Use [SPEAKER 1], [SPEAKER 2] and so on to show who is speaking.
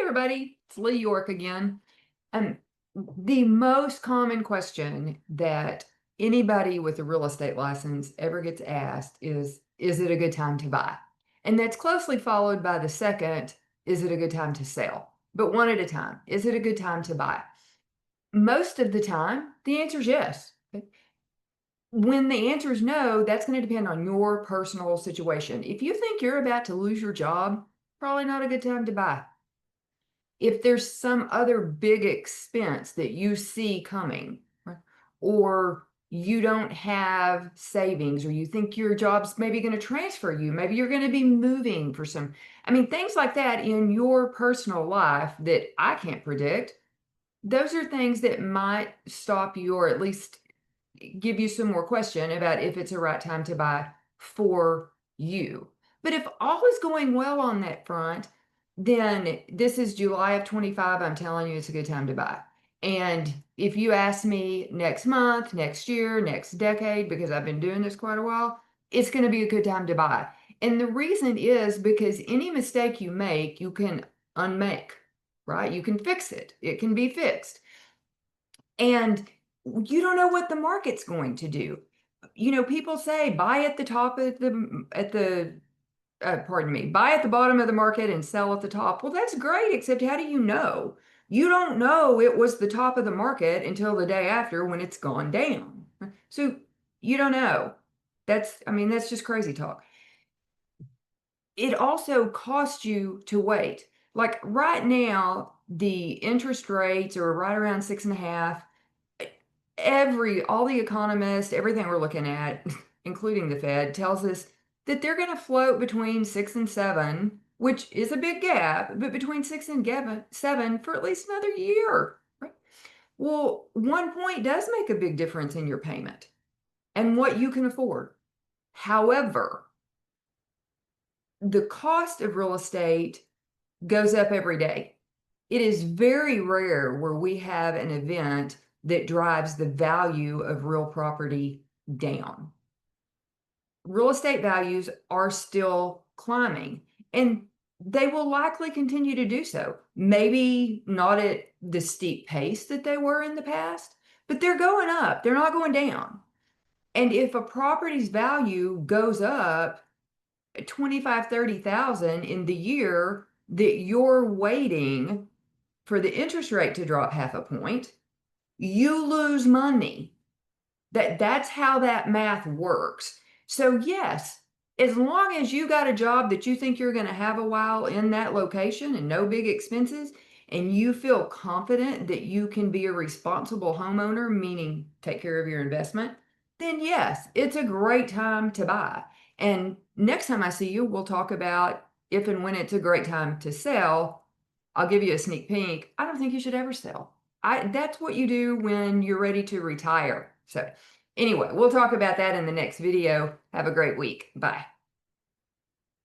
[SPEAKER 1] everybody, it's Lee York again. Um, the most common question that anybody with a real estate license ever gets asked is it a good time to buy? And that's closely followed by the second, is it a good time to sell? But one at a time, is it a good time to buy? Most of the time, the answer is yes. When the answer is no, that's going to depend on your personal situation. If you think you're about to lose your job, probably not a good time to buy. If there's some other big expense that you see coming, right, or you don't have savings, or you think your job's maybe going to transfer you, maybe you're going to be moving for some, things like that in your personal life that I can't predict, those are things that might stop you or at least give you some more question about if it's a right time to buy for you. But if all is going well on that front, then this is July of 25. I'm telling you, it's a good time to buy. And if you ask me next month, next year, next decade, because I've been doing this quite a while, it's going to be a good time to buy. And the reason is because any mistake you make, you can unmake, right? You can fix it. It can be fixed. And you don't know what the market's going to do. People say buy at the top of buy at the bottom of the market and sell at the top. Well, that's great, except how do you know? You don't know it was the top of the market until the day after when it's gone down. So you don't know. That's just crazy talk. It also costs you to wait. Like right now, the interest rates are right around 6.5. All the economists, everything we're looking at, including the Fed, tells us that they're going to float between 6 and 7, which is a big gap, but between 6 and 7 for at least another year. Right? Well, 1 point does make a big difference in your payment and what you can afford. However, the cost of real estate goes up every day. It is very rare where we have an event that drives the value of real property down. Real estate values are still climbing, and they will likely continue to do so. Maybe not at the steep pace that they were in the past, but they're going up. They're not going down. And if a property's value goes up 25, 30,000 in the year that you're waiting for the interest rate to drop 0.5 point, you lose money. That's how that math works. So yes, as long as you got a job that you think you're going to have a while in that location and no big expenses, and you feel confident that you can be a responsible homeowner, meaning take care of your investment, then yes, it's a great time to buy. And next time I see you, we'll talk about if and when it's a great time to sell. I'll give you a sneak peek. I don't think you should ever sell. That's what you do when you're ready to retire. So anyway, we'll talk about that in the next video. Have a great week. Bye.